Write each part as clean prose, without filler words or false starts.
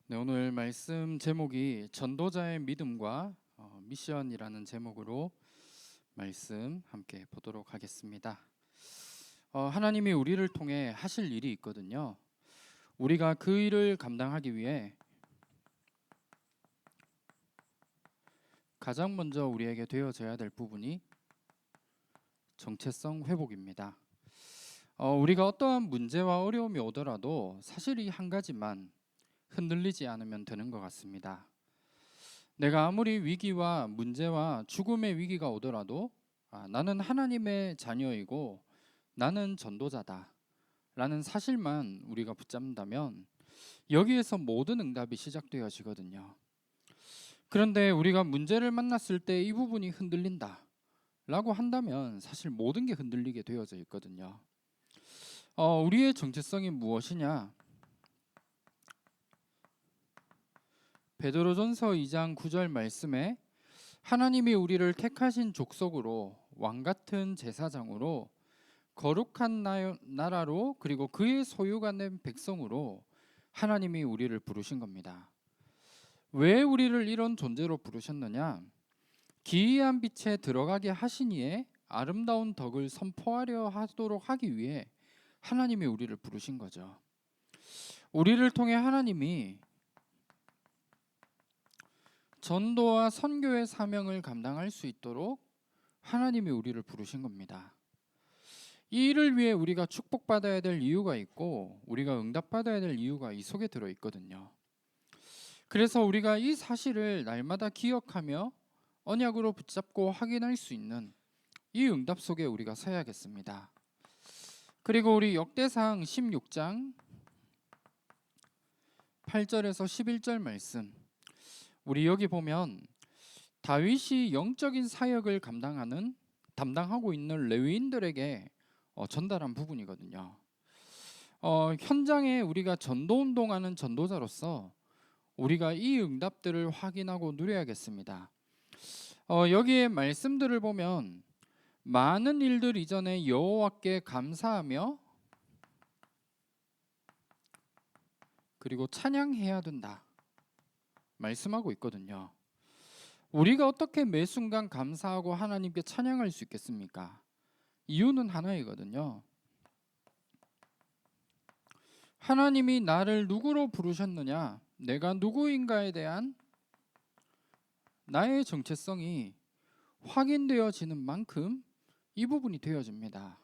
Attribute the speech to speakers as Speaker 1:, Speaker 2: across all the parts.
Speaker 1: 네, 오늘 말씀 제목이 전도자의 믿음과 미션이라는 제목으로 말씀 함께 보도록 하겠습니다. 하나님이 우리를 통해 하실 일이 있거든요. 우리가 그 일을 감당하기 위해 가장 먼저 우리에게 되어져야 될 부분이 정체성 회복입니다. 우리가 어떠한 문제와 어려움이 오더라도 사실 이 한 가지만 흔들리지 않으면 되는 것 같습니다. 내가 아무리 위기와 문제와 죽음의 위기가 오더라도 나는 하나님의 자녀이고 나는 전도자다 라는 사실만 우리가 붙잡는다면 여기에서 모든 응답이 시작되어지거든요. 그런데 우리가 문제를 만났을 때 이 부분이 흔들린다 라고 한다면 사실 모든 게 흔들리게 되어져 있거든요. 우리의 정체성이 무엇이냐? 베드로전서 2장 9절 말씀에 하나님이 우리를 택하신 족속으로 왕같은 제사장으로 거룩한 나라로 그리고 그의 소유가 된 백성으로 하나님이 우리를 부르신 겁니다. 왜 우리를 이런 존재로 부르셨느냐? 기이한 빛에 들어가게 하시니에 아름다운 덕을 선포하려 하도록 하기 위해 하나님이 우리를 부르신 거죠. 우리를 통해 하나님이 전도와 선교의 사명을 감당할 수 있도록 하나님이 우리를 부르신 겁니다. 이 일을 위해 우리가 축복받아야 될 이유가 있고 우리가 응답받아야 될 이유가 이 속에 들어 있거든요. 그래서 우리가 이 사실을 날마다 기억하며 언약으로 붙잡고 확인할 수 있는 이 응답 속에 우리가 서야겠습니다. 그리고 우리 역대상 16장 8절에서 11절 말씀, 우리 여기 보면 다윗이 영적인 사역을 담당하고 있는 레위인들에게 전달한 부분이거든요. 현장에 우리가 전도운동하는 전도자로서 우리가 이 응답들을 확인하고 누려야겠습니다. 여기에 말씀들을 보면 많은 일들 이전에 여호와께 감사하며 그리고 찬양해야 된다 말씀하고 있거든요. 우리가 어떻게 매 순간 감사하고 하나님께 찬양할 수 있겠습니까? 이유는 하나이거든요. 하나님이 나를 누구로 부르셨느냐, 내가 누구인가에 대한 나의 정체성이 확인되어지는 만큼 이 부분이 되어집니다.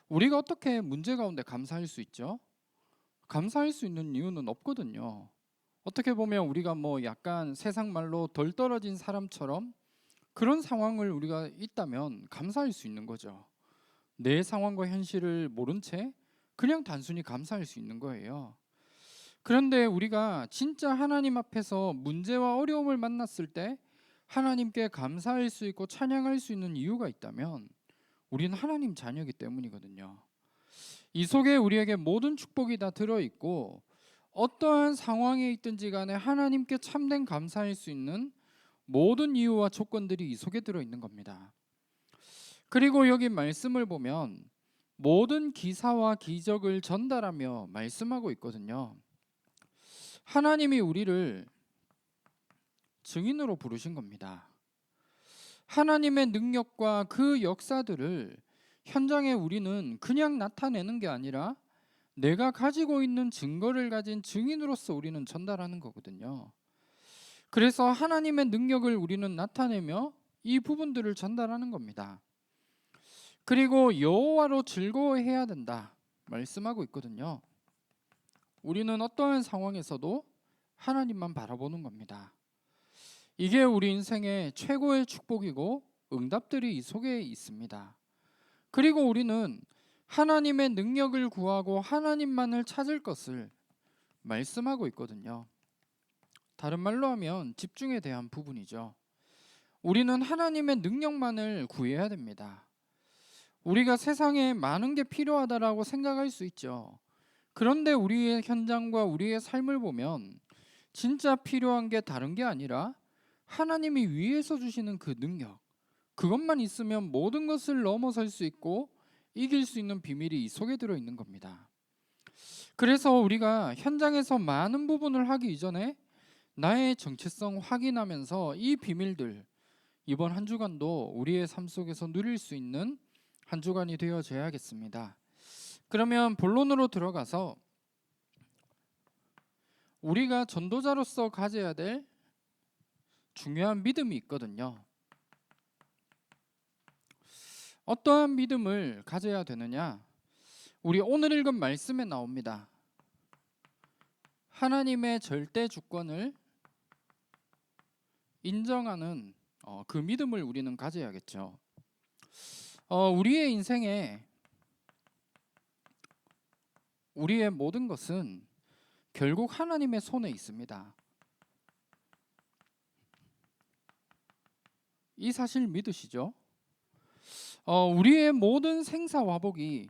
Speaker 1: 우리가 어떻게 문제 가운데 감사할 수 있죠? 감사할 수 있는 이유는 없거든요. 어떻게 보면 우리가 약간 세상 말로 덜 떨어진 사람처럼 그런 상황을 우리가 있다면 감사할 수 있는 거죠. 내 상황과 현실을 모른 채 그냥 단순히 감사할 수 있는 거예요. 그런데 우리가 진짜 하나님 앞에서 문제와 어려움을 만났을 때 하나님께 감사할 수 있고 찬양할 수 있는 이유가 있다면 우리는 하나님 자녀이기 때문이거든요. 이 속에 우리에게 모든 축복이 다 들어있고 어떠한 상황에 있든지 간에 하나님께 참된 감사할 수 있는 모든 이유와 조건들이 이 속에 들어있는 겁니다. 그리고 여기 말씀을 보면 모든 기사와 기적을 전달하며 말씀하고 있거든요. 하나님이 우리를 증인으로 부르신 겁니다. 하나님의 능력과 그 역사들을 현장에 우리는 그냥 나타내는 게 아니라 내가 가지고 있는 증거를 가진 증인으로서 우리는 전달하는 거거든요. 그래서 하나님의 능력을 우리는 나타내며 이 부분들을 전달하는 겁니다. 그리고 여호와로 즐거워해야 된다 말씀하고 있거든요. 우리는 어떠한 상황에서도 하나님만 바라보는 겁니다. 이게 우리 인생의 최고의 축복이고 응답들이 이 속에 있습니다. 그리고 우리는 하나님의 능력을 구하고 하나님만을 찾을 것을 말씀하고 있거든요. 다른 말로 하면 집중에 대한 부분이죠. 우리는 하나님의 능력만을 구해야 됩니다. 우리가 세상에 많은 게 필요하다라고 생각할 수 있죠. 그런데 우리의 현장과 우리의 삶을 보면 진짜 필요한 게 다른 게 아니라 하나님이 위에서 주시는 그 능력, 그것만 있으면 모든 것을 넘어설 수 있고 이길 수 있는 비밀이 이 속에 들어있는 겁니다. 그래서 우리가 현장에서 많은 부분을 하기 이전에 나의 정체성 확인하면서 이 비밀들, 이번 한 주간도 우리의 삶 속에서 누릴 수 있는 한 주간이 되어져야겠습니다. 그러면 본론으로 들어가서 우리가 전도자로서 가져야 될 중요한 믿음이 있거든요. 어떠한 믿음을 가져야 되느냐? 우리 오늘 읽은 말씀에 나옵니다. 하나님의 절대 주권을 인정하는 그 믿음을 우리는 가져야겠죠. 우리의 인생에 우리의 모든 것은 결국 하나님의 손에 있습니다. 이 사실 믿으시죠? 우리의 모든 생사화복이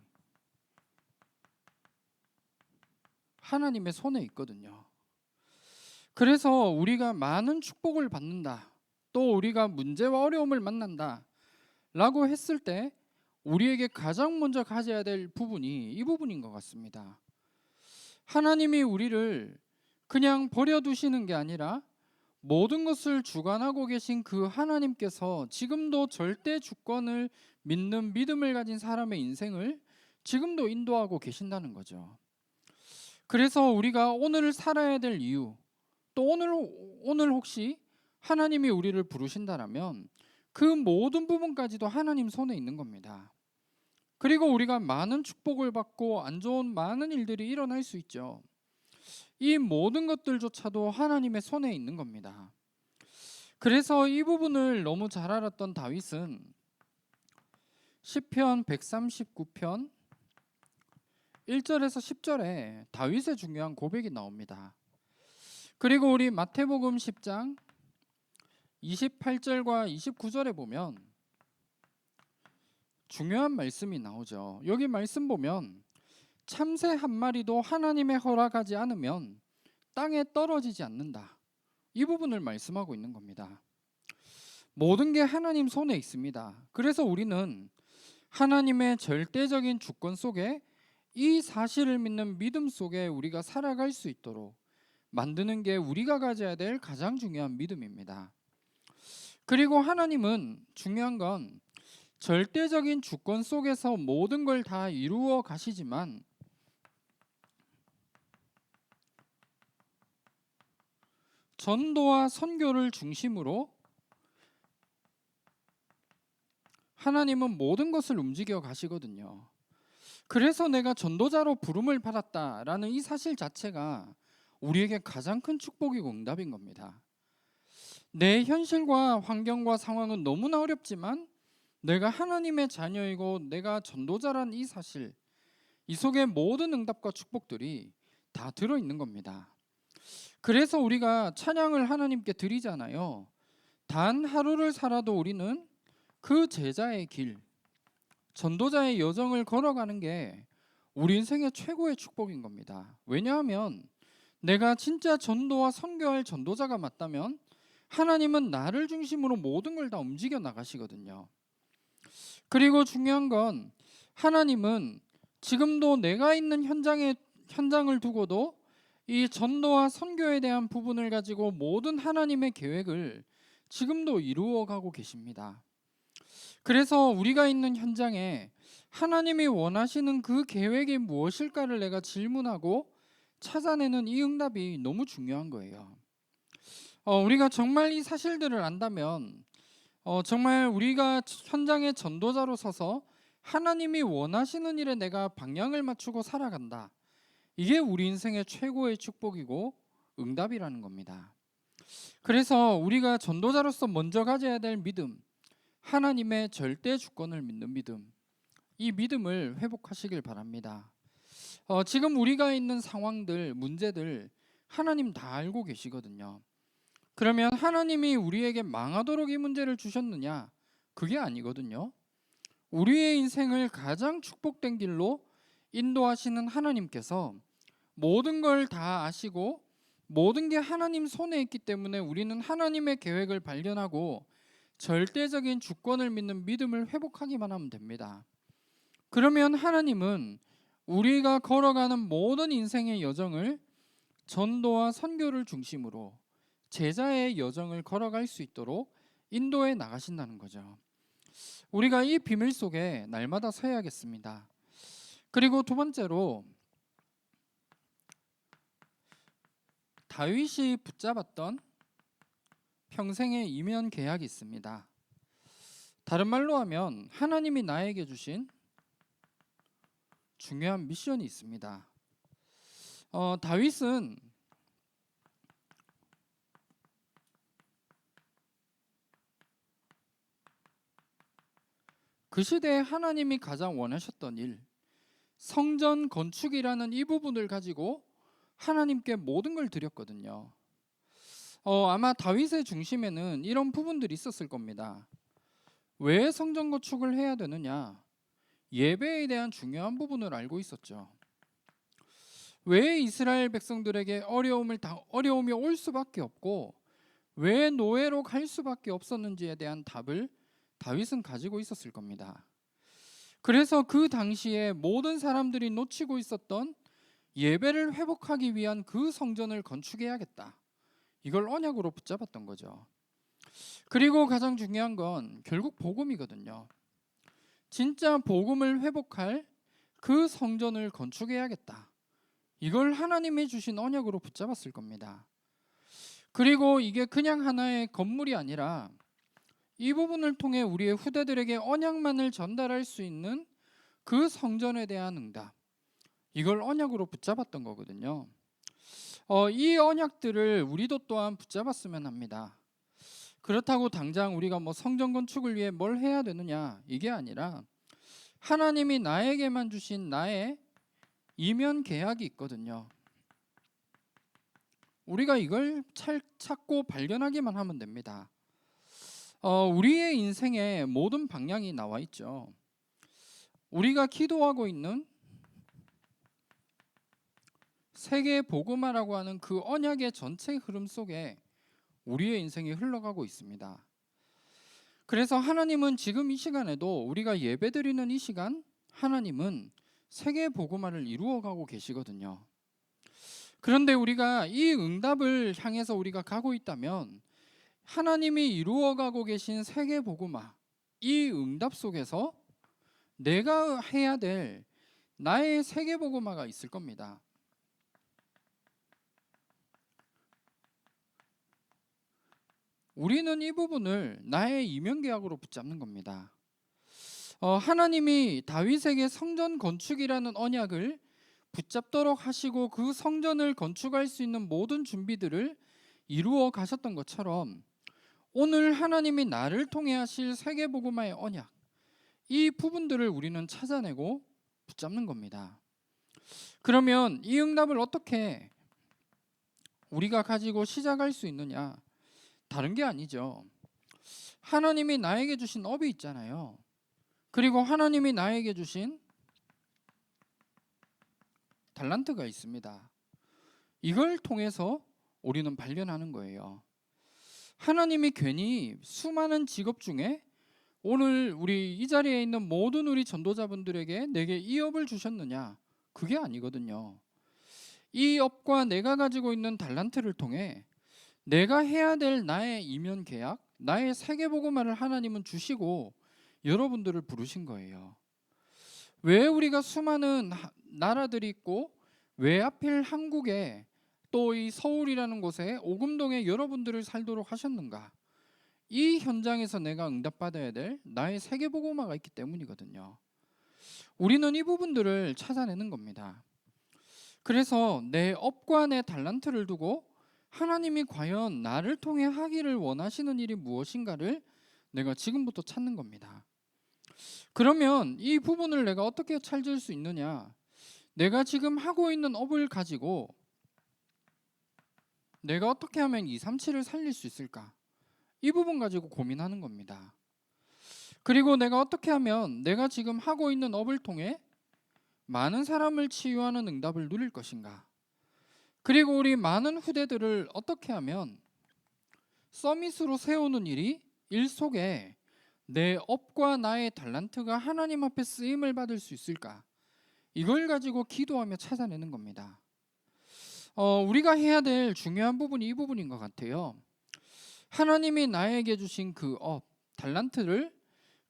Speaker 1: 하나님의 손에 있거든요. 그래서 우리가 많은 축복을 받는다, 또 우리가 문제와 어려움을 만난다 라고 했을 때 우리에게 가장 먼저 가져야 될 부분이 이 부분인 것 같습니다. 하나님이 우리를 그냥 버려두시는 게 아니라 모든 것을 주관하고 계신 그 하나님께서 지금도 절대 주권을 믿는 믿음을 가진 사람의 인생을 지금도 인도하고 계신다는 거죠. 그래서 우리가 오늘 살아야 될 이유, 또 오늘 혹시 하나님이 우리를 부르신다라면 그 모든 부분까지도 하나님 손에 있는 겁니다. 그리고 우리가 많은 축복을 받고 안 좋은 많은 일들이 일어날 수 있죠. 이 모든 것들조차도 하나님의 손에 있는 겁니다. 그래서 이 부분을 너무 잘 알았던 다윗은 시편 139편 1절에서 10절에 다윗의 중요한 고백이 나옵니다. 그리고 우리 마태복음 10장 28절과 29절에 보면 중요한 말씀이 나오죠. 여기 말씀 보면 참새 한 마리도 하나님의 허락하지 않으면 땅에 떨어지지 않는다. 이 부분을 말씀하고 있는 겁니다. 모든 게 하나님 손에 있습니다. 그래서 우리는 하나님의 절대적인 주권 속에 이 사실을 믿는 믿음 속에 우리가 살아갈 수 있도록 만드는 게 우리가 가져야 될 가장 중요한 믿음입니다. 그리고 하나님은 중요한 건 절대적인 주권 속에서 모든 걸 다 이루어 가시지만 전도와 선교를 중심으로 하나님은 모든 것을 움직여 가시거든요. 그래서 내가 전도자로 부름을 받았다라는 이 사실 자체가 우리에게 가장 큰 축복이고 응답인 겁니다. 내 현실과 환경과 상황은 너무나 어렵지만 내가 하나님의 자녀이고 내가 전도자란 이 사실, 이 속에 모든 응답과 축복들이 다 들어있는 겁니다. 그래서 우리가 찬양을 하나님께 드리잖아요. 단 하루를 살아도 우리는 그 제자의 길, 전도자의 여정을 걸어가는 게 우리 인생의 최고의 축복인 겁니다. 왜냐하면 내가 진짜 전도와 선교할 전도자가 맞다면 하나님은 나를 중심으로 모든 걸 다 움직여 나가시거든요. 그리고 중요한 건 하나님은 지금도 내가 있는 현장을 두고도 이 전도와 선교에 대한 부분을 가지고 모든 하나님의 계획을 지금도 이루어가고 계십니다. 그래서 우리가 있는 현장에 하나님이 원하시는 그 계획이 무엇일까를 내가 질문하고 찾아내는 이 응답이 너무 중요한 거예요. 우리가 정말 이 사실들을 안다면 정말 우리가 현장의 전도자로 서서 하나님이 원하시는 일에 내가 방향을 맞추고 살아간다. 이게 우리 인생의 최고의 축복이고 응답이라는 겁니다. 그래서 우리가 전도자로서 먼저 가져야 될 믿음, 하나님의 절대 주권을 믿는 믿음, 이 믿음을 회복하시길 바랍니다. 지금 우리가 있는 상황들, 문제들 하나님 다 알고 계시거든요. 그러면 하나님이 우리에게 망하도록 이 문제를 주셨느냐? 그게 아니거든요. 우리의 인생을 가장 축복된 길로 인도하시는 하나님께서 모든 걸 다 아시고 모든 게 하나님 손에 있기 때문에 우리는 하나님의 계획을 발견하고 절대적인 주권을 믿는 믿음을 회복하기만 하면 됩니다. 그러면 하나님은 우리가 걸어가는 모든 인생의 여정을 전도와 선교를 중심으로 제자의 여정을 걸어갈 수 있도록 인도해 나가신다는 거죠. 우리가 이 비밀 속에 날마다 서야겠습니다. 그리고 두 번째로 다윗이 붙잡았던 평생의 이면 계약이 있습니다. 다른 말로 하면 하나님이 나에게 주신 중요한 미션이 있습니다. 다윗은 그 시대에 하나님이 가장 원하셨던 일, 성전 건축이라는 이 부분을 가지고 하나님께 모든 걸 드렸거든요. 아마 다윗의 중심에는 이런 부분들이 있었을 겁니다. 왜 성전 건축을 해야 되느냐? 예배에 대한 중요한 부분을 알고 있었죠. 왜 이스라엘 백성들에게 어려움이 올 수밖에 없고 왜 노예로 갈 수밖에 없었는지에 대한 답을 다윗은 가지고 있었을 겁니다. 그래서 그 당시에 모든 사람들이 놓치고 있었던 예배를 회복하기 위한 그 성전을 건축해야겠다. 이걸 언약으로 붙잡았던 거죠. 그리고 가장 중요한 건 결국 복음이거든요. 진짜 복음을 회복할 그 성전을 건축해야겠다. 이걸 하나님이 주신 언약으로 붙잡았을 겁니다. 그리고 이게 그냥 하나의 건물이 아니라 이 부분을 통해 우리의 후대들에게 언약만을 전달할 수 있는 그 성전에 대한 응답, 이걸 언약으로 붙잡았던 거거든요. 이 언약들을 우리도 또한 붙잡았으면 합니다. 그렇다고 당장 우리가 성전 건축을 위해 뭘 해야 되느냐, 이게 아니라 하나님이 나에게만 주신 나의 이면 계약이 있거든요. 우리가 이걸 찾고 발견하기만 하면 됩니다. 우리의 인생의 모든 방향이 나와 있죠. 우리가 기도하고 있는 세계 복음화라고 하는 그 언약의 전체 흐름 속에 우리의 인생이 흘러가고 있습니다. 그래서 하나님은 지금 이 시간에도 우리가 예배드리는 이 시간, 하나님은 세계 복음화를 이루어가고 계시거든요. 그런데 우리가 이 응답을 향해서 우리가 가고 있다면 하나님이 이루어가고 계신 세계 복음화, 이 응답 속에서 내가 해야 될 나의 세계 복음화가 있을 겁니다. 우리는 이 부분을 나의 이면계약으로 붙잡는 겁니다. 하나님이 다윗에게 성전 건축이라는 언약을 붙잡도록 하시고 그 성전을 건축할 수 있는 모든 준비들을 이루어 가셨던 것처럼 오늘 하나님이 나를 통해 하실 세계복음화의 언약, 이 부분들을 우리는 찾아내고 붙잡는 겁니다. 그러면 이 응답을 어떻게 우리가 가지고 시작할 수 있느냐? 다른 게 아니죠. 하나님이 나에게 주신 업이 있잖아요. 그리고 하나님이 나에게 주신 달란트가 있습니다. 이걸 통해서 우리는 발견하는 거예요. 하나님이 괜히 수많은 직업 중에 오늘 우리 이 자리에 있는 모든 우리 전도자분들에게 내게 이 업을 주셨느냐? 그게 아니거든요. 이 업과 내가 가지고 있는 달란트를 통해 내가 해야 될 나의 이면 계약, 나의 세계복음화를 하나님은 주시고 여러분들을 부르신 거예요. 왜 우리가 수많은 나라들이 있고 왜 하필 한국에 또 이 서울이라는 곳에 오금동에 여러분들을 살도록 하셨는가? 이 현장에서 내가 응답받아야 될 나의 세계복음화가 있기 때문이거든요. 우리는 이 부분들을 찾아내는 겁니다. 그래서 내 업과 내 달란트를 두고 하나님이 과연 나를 통해 하기를 원하시는 일이 무엇인가를 내가 지금부터 찾는 겁니다. 그러면 이 부분을 내가 어떻게 찾을 수 있느냐? 내가 지금 하고 있는 업을 가지고 내가 어떻게 하면 237을 살릴 수 있을까? 이 부분 가지고 고민하는 겁니다. 그리고 내가 어떻게 하면 내가 지금 하고 있는 업을 통해 많은 사람을 치유하는 응답을 누릴 것인가? 그리고 우리 많은 후대들을 어떻게 하면 서밋으로 세우는 일 속에 내 업과 나의 달란트가 하나님 앞에 쓰임을 받을 수 있을까? 이걸 가지고 기도하며 찾아내는 겁니다. 우리가 해야 될 중요한 부분이 이 부분인 것 같아요. 하나님이 나에게 주신 그 달란트를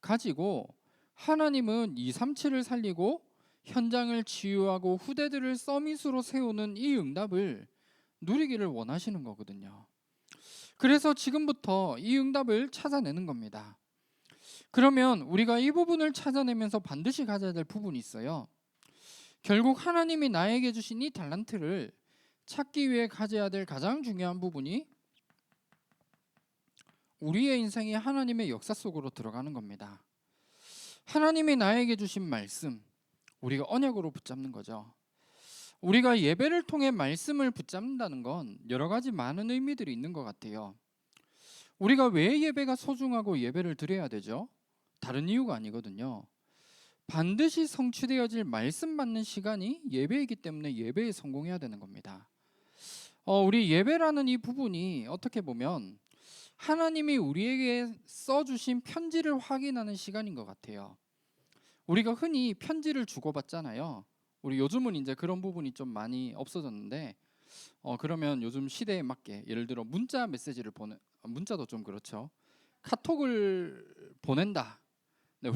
Speaker 1: 가지고 하나님은 237을 살리고 현장을 치유하고 후대들을 서밋으로 세우는 이 응답을 누리기를 원하시는 거거든요. 그래서 지금부터 이 응답을 찾아내는 겁니다. 그러면 우리가 이 부분을 찾아내면서 반드시 가져야 될 부분이 있어요. 결국 하나님이 나에게 주신 이 달란트를 찾기 위해 가져야 될 가장 중요한 부분이 우리의 인생이 하나님의 역사 속으로 들어가는 겁니다. 하나님이 나에게 주신 말씀, 우리가 언약으로 붙잡는 거죠. 우리가 예배를 통해 말씀을 붙잡는다는 건 여러 가지 많은 의미들이 있는 것 같아요. 우리가 왜 예배가 소중하고 예배를 드려야 되죠? 다른 이유가 아니거든요. 반드시 성취되어질 말씀 받는 시간이 예배이기 때문에 예배에 성공해야 되는 겁니다. 우리 예배라는 이 부분이 어떻게 보면 하나님이 우리에게 써주신 편지를 확인하는 시간인 것 같아요. 우리가 흔히 편지를 주고받잖아요. 우리 요즘은 이제 그런 부분이 좀 많이 없어졌는데 그러면 요즘 시대에 맞게 예를 들어 문자 메시지를 문자도 좀 그렇죠. 카톡을 보낸다. 네,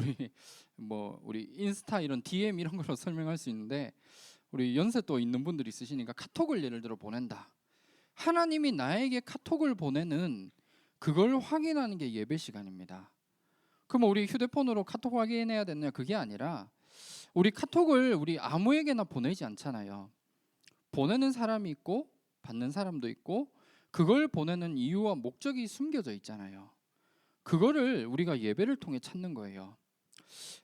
Speaker 1: 우리 인스타 이런 DM 이런 걸로 설명할 수 있는데 우리 연세 또 있는 분들이 있으시니까 카톡을 예를 들어 보낸다. 하나님이 나에게 카톡을 보내는 그걸 확인하는 게 예배 시간입니다. 그럼 우리 휴대폰으로 카톡 확인해야 되느냐? 그게 아니라 우리 카톡을 우리 아무에게나 보내지 않잖아요. 보내는 사람이 있고 받는 사람도 있고 그걸 보내는 이유와 목적이 숨겨져 있잖아요. 그거를 우리가 예배를 통해 찾는 거예요.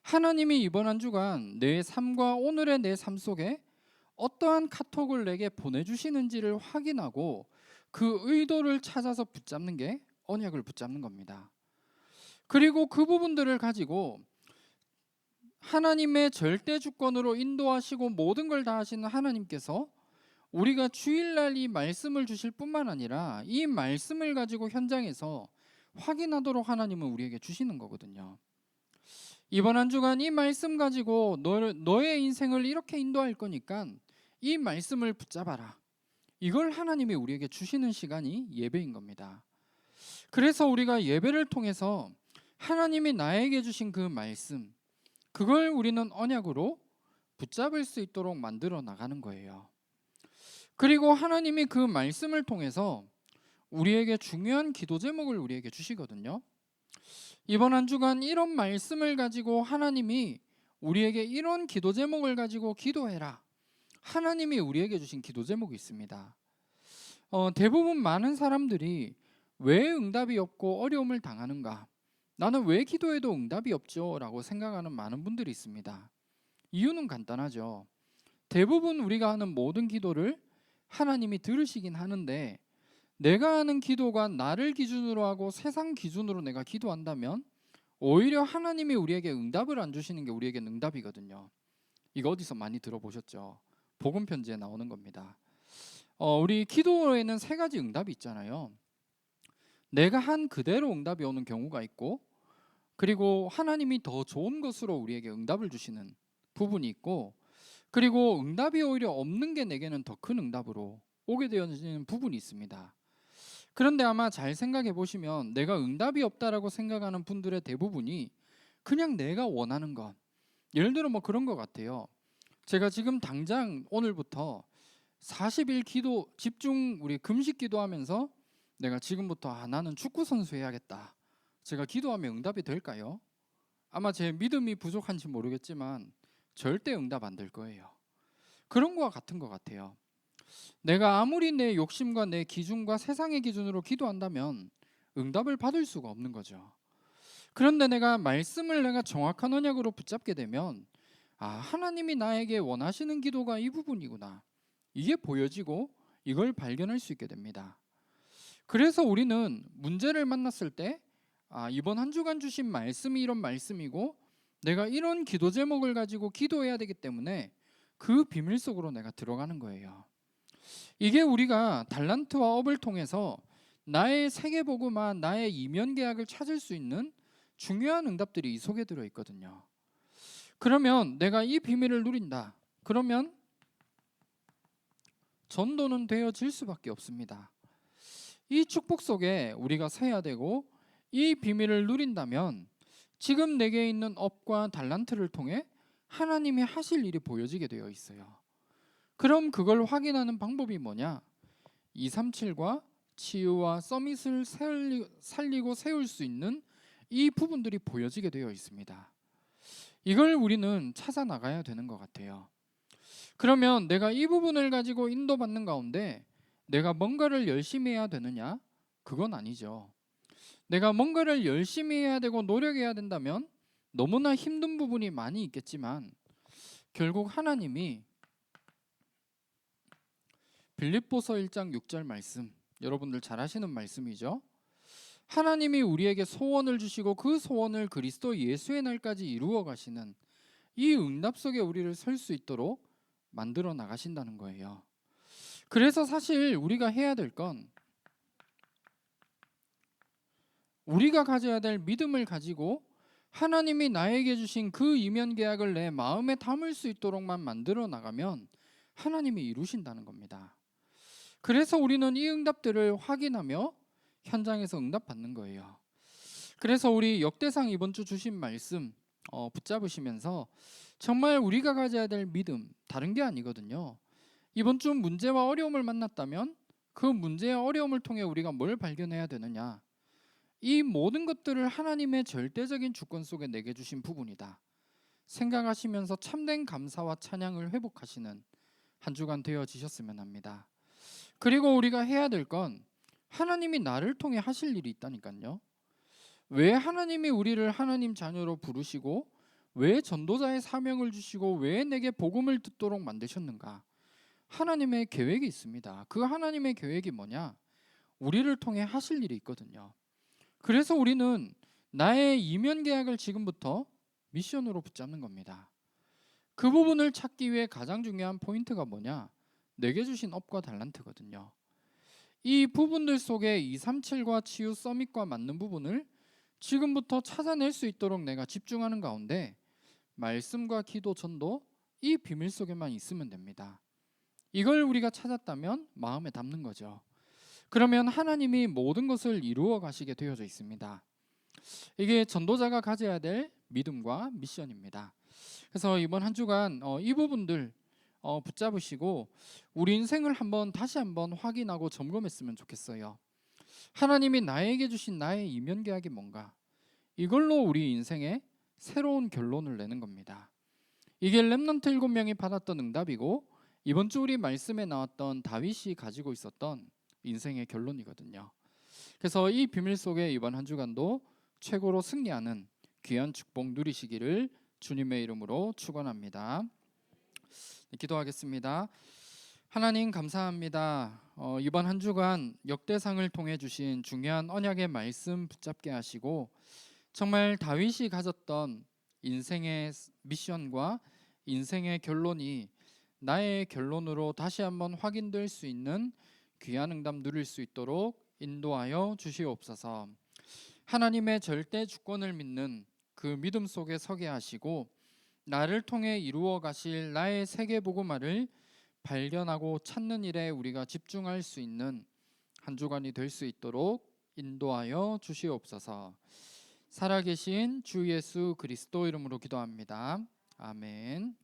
Speaker 1: 하나님이 이번 한 주간 내 삶과 오늘의 내 삶 속에 어떠한 카톡을 내게 보내주시는지를 확인하고 그 의도를 찾아서 붙잡는 게 언약을 붙잡는 겁니다. 그리고 그 부분들을 가지고 하나님의 절대 주권으로 인도하시고 모든 걸 다 하시는 하나님께서 우리가 주일날 이 말씀을 주실 뿐만 아니라 이 말씀을 가지고 현장에서 확인하도록 하나님은 우리에게 주시는 거거든요. 이번 한 주간 이 말씀 가지고 너의 인생을 이렇게 인도할 거니까 이 말씀을 붙잡아라. 이걸 하나님이 우리에게 주시는 시간이 예배인 겁니다. 그래서 우리가 예배를 통해서 하나님이 나에게 주신 그 말씀, 그걸 우리는 언약으로 붙잡을 수 있도록 만들어 나가는 거예요. 그리고 하나님이 그 말씀을 통해서 우리에게 중요한 기도 제목을 우리에게 주시거든요. 이번 한 주간 이런 말씀을 가지고 하나님이 우리에게 이런 기도 제목을 가지고 기도해라. 하나님이 우리에게 주신 기도 제목이 있습니다. 대부분 많은 사람들이 왜 응답이 없고 어려움을 당하는가? 나는 왜 기도해도 응답이 없죠? 라고 생각하는 많은 분들이 있습니다. 이유는 간단하죠. 대부분 우리가 하는 모든 기도를 하나님이 들으시긴 하는데 내가 하는 기도가 나를 기준으로 하고 세상 기준으로 내가 기도한다면 오히려 하나님이 우리에게 응답을 안 주시는 게 우리에게 응답이거든요. 이거 어디서 많이 들어보셨죠? 복음 편지에 나오는 겁니다. 우리 기도에는 세 가지 응답이 있잖아요. 내가 한 그대로 응답이 오는 경우가 있고 그리고 하나님이 더 좋은 것으로 우리에게 응답을 주시는 부분이 있고 그리고 응답이 오히려 없는 게 내게는 더 큰 응답으로 오게 되어지는 부분이 있습니다. 그런데 아마 잘 생각해 보시면 내가 응답이 없다라고 생각하는 분들의 대부분이 그냥 내가 원하는 것, 예를 들어 그런 것 같아요. 제가 지금 당장 오늘부터 40일 기도 집중 우리 금식 기도하면서 내가 지금부터 나는 축구 선수 해야겠다. 제가 기도하면 응답이 될까요? 아마 제 믿음이 부족한지 모르겠지만 절대 응답 안 될 거예요. 그런 거와 같은 것 같아요. 내가 아무리 내 욕심과 내 기준과 세상의 기준으로 기도한다면 응답을 받을 수가 없는 거죠. 그런데 내가 말씀을 정확한 언약으로 붙잡게 되면 하나님이 나에게 원하시는 기도가 이 부분이구나. 이게 보여지고 이걸 발견할 수 있게 됩니다. 그래서 우리는 문제를 만났을 때 이번 한 주간 주신 말씀이 이런 말씀이고 내가 이런 기도 제목을 가지고 기도해야 되기 때문에 그 비밀 속으로 내가 들어가는 거예요. 이게 우리가 달란트와 업을 통해서 나의 세계복음화, 나의 이면 계약을 찾을 수 있는 중요한 응답들이 이 속에 들어 있거든요. 그러면 내가 이 비밀을 누린다. 그러면 전도는 되어질 수밖에 없습니다. 이 축복 속에 우리가 서야 되고 이 비밀을 누린다면 지금 내게 있는 업과 달란트를 통해 하나님이 하실 일이 보여지게 되어 있어요. 그럼 그걸 확인하는 방법이 뭐냐? 237과 치유와 서밋을 살리고 세울 수 있는 이 부분들이 보여지게 되어 있습니다. 이걸 우리는 찾아 나가야 되는 것 같아요. 그러면 내가 이 부분을 가지고 인도받는 가운데 내가 뭔가를 열심히 해야 되느냐? 그건 아니죠. 내가 뭔가를 열심히 해야 되고 노력해야 된다면 너무나 힘든 부분이 많이 있겠지만 결국 하나님이 빌립보서 1장 6절 말씀, 여러분들 잘 아시는 말씀이죠. 하나님이 우리에게 소원을 주시고 그 소원을 그리스도 예수의 날까지 이루어 가시는 이 응답 속에 우리를 설 수 있도록 만들어 나가신다는 거예요. 그래서 사실 우리가 해야 될 건 우리가 가져야 될 믿음을 가지고 하나님이 나에게 주신 그 이면 계약을 내 마음에 담을 수 있도록만 만들어 나가면 하나님이 이루신다는 겁니다. 그래서 우리는 이 응답들을 확인하며 현장에서 응답받는 거예요. 그래서 우리 역대상 이번 주 주신 말씀 붙잡으시면서 정말 우리가 가져야 될 믿음, 다른 게 아니거든요. 이번 주 문제와 어려움을 만났다면 그 문제와 어려움을 통해 우리가 뭘 발견해야 되느냐? 이 모든 것들을 하나님의 절대적인 주권 속에 내게 주신 부분이다 생각하시면서 참된 감사와 찬양을 회복하시는 한 주간 되어지셨으면 합니다. 그리고 우리가 해야 될 건 하나님이 나를 통해 하실 일이 있다니까요. 왜 하나님이 우리를 하나님 자녀로 부르시고 왜 전도자의 사명을 주시고 왜 내게 복음을 듣도록 만드셨는가? 하나님의 계획이 있습니다. 그 하나님의 계획이 뭐냐? 우리를 통해 하실 일이 있거든요. 그래서 우리는 나의 이면 계약을 지금부터 미션으로 붙잡는 겁니다. 그 부분을 찾기 위해 가장 중요한 포인트가 뭐냐? 내게 주신 업과 달란트거든요. 이 부분들 속에 237과 치유 서밋과 맞는 부분을 지금부터 찾아낼 수 있도록 내가 집중하는 가운데 말씀과 기도, 전도 이 비밀 속에만 있으면 됩니다. 이걸 우리가 찾았다면 마음에 담는 거죠. 그러면 하나님이 모든 것을 이루어 가시게 되어져 있습니다. 이게 전도자가 가져야 될 믿음과 미션입니다. 그래서 이번 한 주간 이 부분들 붙잡으시고 우리 인생을 다시 한번 확인하고 점검했으면 좋겠어요. 하나님이 나에게 주신 나의 이면 계약이 뭔가? 이걸로 우리 인생에 새로운 결론을 내는 겁니다. 이게 렘넌트 7명이 받았던 응답이고 이번 주 우리 말씀에 나왔던 다윗이 가지고 있었던 인생의 결론이거든요. 그래서 이 비밀 속에 이번 한 주간도 최고로 승리하는 귀한 축복 누리시기를 주님의 이름으로 축원합니다. 기도하겠습니다. 하나님 감사합니다. 이번 한 주간 역대상을 통해 주신 중요한 언약의 말씀 붙잡게 하시고 정말 다윗이 가졌던 인생의 미션과 인생의 결론이 나의 결론으로 다시 한번 확인될 수 있는 귀한 응답 누릴 수 있도록 인도하여 주시옵소서. 하나님의 절대 주권을 믿는 그 믿음 속에 서게 하시고 나를 통해 이루어 가실 나의 세계 복음화를 발견하고 찾는 일에 우리가 집중할 수 있는 한 주간이 될 수 있도록 인도하여 주시옵소서. 살아계신 주 예수 그리스도 이름으로 기도합니다. 아멘.